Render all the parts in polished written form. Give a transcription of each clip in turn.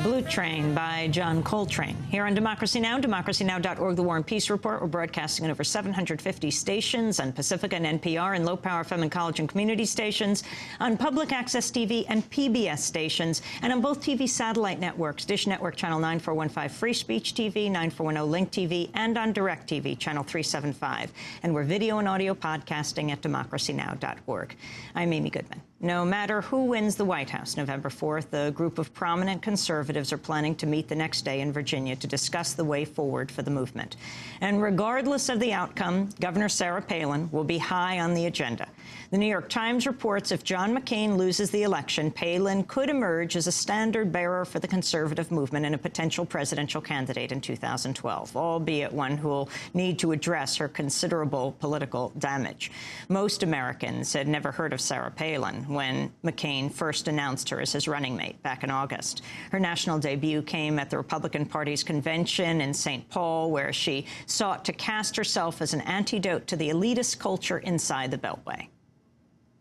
Blue Train by John Coltrane. Here on Democracy Now!, democracynow.org, The War and Peace Report. We're broadcasting in over 750 stations on Pacifica and NPR and low-power FM and college and community stations, on public access TV and PBS stations, and on both TV satellite networks, Dish Network Channel 9415 Free Speech TV, 9410 Link TV, and on DirecTV Channel 375. And we're video and audio podcasting at democracynow.org. I'm Amy Goodman. No matter who wins the White House November 4th, a group of prominent conservatives are planning to meet the next day in Virginia to discuss the way forward for the movement. And regardless of the outcome, Governor Sarah Palin will be high on the agenda. The New York Times reports if John McCain loses the election, Palin could emerge as a standard bearer for the conservative movement and a potential presidential candidate in 2012, albeit one who will need to address her considerable political damage. Most Americans had never heard of Sarah Palin when McCain first announced her as his running mate back in August. Her national debut came at the Republican Party's convention in St. Paul, where she sought to cast herself as an antidote to the elitist culture inside the Beltway.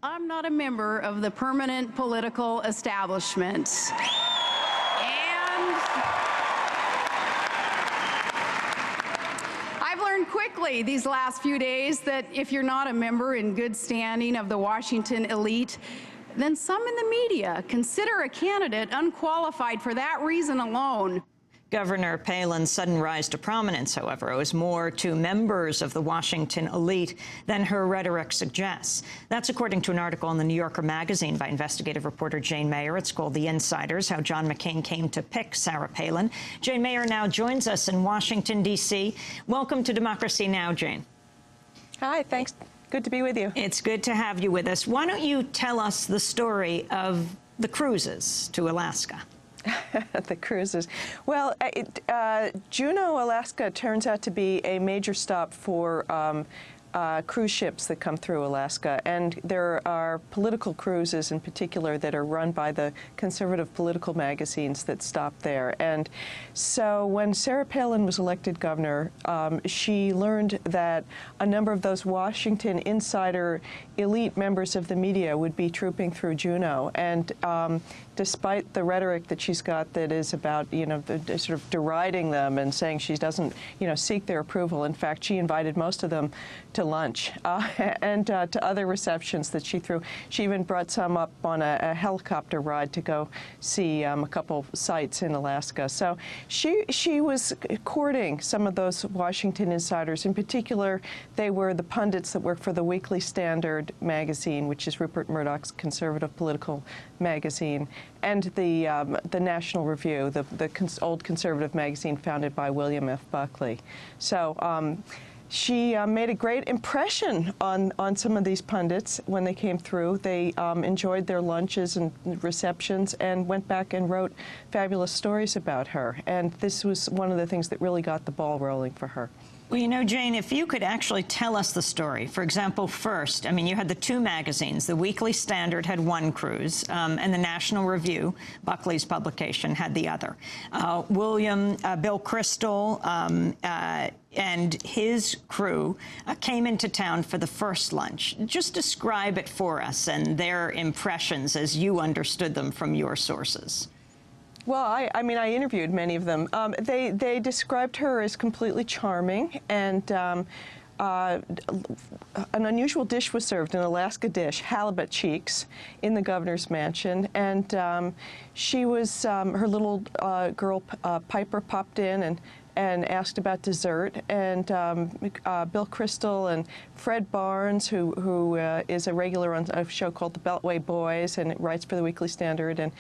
I'm not a member of the permanent political establishment. And I've learned quickly these last few days that if you're not a member in good standing of the Washington elite, then some in the media consider a candidate unqualified for that reason alone. Governor Palin's sudden rise to prominence, however, owes more to members of the Washington elite than her rhetoric suggests. That's according to an article in the New Yorker magazine by investigative reporter Jane Mayer. It's called The Insiders, How John McCain Came to Pick Sarah Palin. Jane Mayer now joins us in Washington, D.C. Welcome to Democracy Now!, Jane. Hi, thanks. Good to be with you. It's good to have you with us. Why don't you tell us the story of the cruises to Alaska? The cruises. Well, Juneau, Alaska turns out to be a major stop for cruise ships that come through Alaska, and there are political cruises in particular that are run by the conservative political magazines that stop there. And so when Sarah Palin was elected governor, she learned that a number of those Washington insider elite members of the media would be trooping through Juneau, and despite the rhetoric that she's got that is about, sort of deriding them and saying she doesn't, seek their approval. In fact, she invited most of them to lunch and to other receptions that she threw. She even brought some up on a helicopter ride to go see a couple sites in Alaska. So she was courting some of those Washington insiders. In particular, they were the pundits that work for the Weekly Standard magazine, which is Rupert Murdoch's conservative political magazine, and the National Review, the old conservative magazine founded by William F. Buckley. So she made a great impression on some of these pundits when they came through. They enjoyed their lunches and receptions and went back and wrote fabulous stories about her. And this was one of the things that really got the ball rolling for her. Well, Jane, if you could actually tell us the story. For example, first, you had the two magazines. The Weekly Standard had one cruise, and the National Review, Buckley's publication, had the other. Bill Kristol and his crew came into town for the first lunch. Just describe it for us and their impressions as you understood them from your sources. Well, I interviewed many of them. They described her as completely charming, and an unusual dish was served, an Alaska dish, halibut cheeks, in the governor's mansion. And she was, her little girl, Piper, popped in and asked about dessert. And Bill Kristol and Fred Barnes, who is a regular on a show called The Beltway Boys and writes for the Weekly Standard, and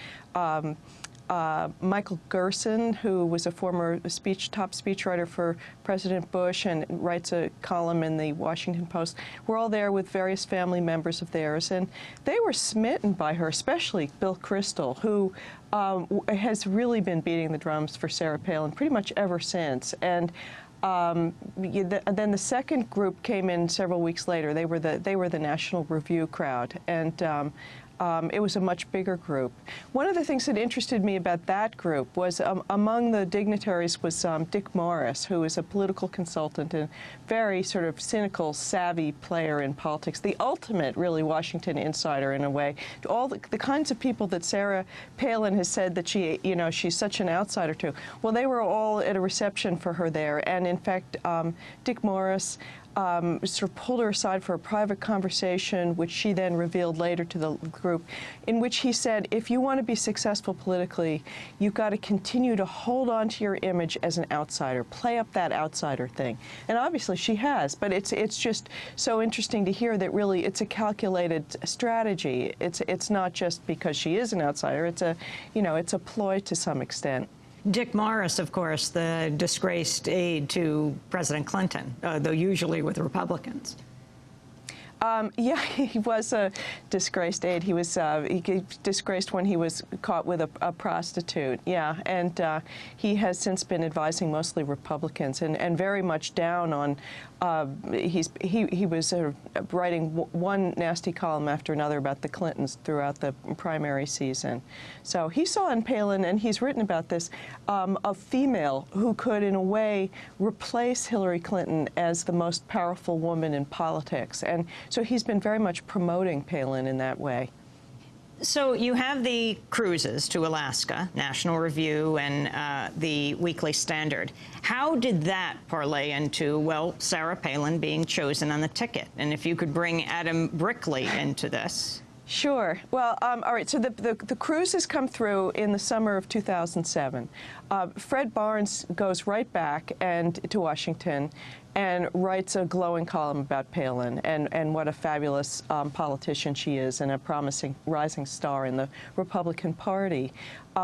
Michael Gerson, who was a former top speechwriter for President Bush and writes a column in the Washington Post, were all there with various family members of theirs. And they were smitten by her, especially Bill Kristol, who has really been beating the drums for Sarah Palin pretty much ever since. And then the second group came in several weeks later. They were the National Review crowd, and It was a much bigger group. One of the things that interested me about that group was among the dignitaries was Dick Morris, who is a political consultant and very sort of cynical, savvy player in politics, the ultimate, really, Washington insider in a way. All the kinds of people that Sarah Palin has said that she, you know, she's such an outsider to. Well, they were all at a reception for her there, and in fact, Dick Morris sort of pulled her aside for a private conversation, which she then revealed later to the group, in which he said, if you want to be successful politically, you've got to continue to hold on to your image as an outsider, play up that outsider thing. And obviously she has, but it's just so interesting to hear that really it's a calculated strategy. It's not just because she is an outsider, it's a, you know, it's a ploy to some extent. Dick Morris, of course, the disgraced aide to President Clinton, though usually with Republicans. Yeah, he was a disgraced aide. He was disgraced when he was caught with a prostitute. Yeah, and he has since been advising mostly Republicans and very much down on. He was writing one nasty column after another about the Clintons throughout the primary season. So he saw in Palin, and he's written about this, a female who could, in a way, replace Hillary Clinton as the most powerful woman in politics. And so he's been very much promoting Palin in that way. So you have the cruises to Alaska, National Review and the Weekly Standard. How did that parlay into, well, Sarah Palin being chosen on the ticket? And if you could bring Adam Brickley into this. Sure. Well, all right, so the cruises come through in the summer of 2007. Fred Barnes goes right back to Washington and writes a glowing column about Palin and what a fabulous politician she is and a promising rising star in the Republican Party.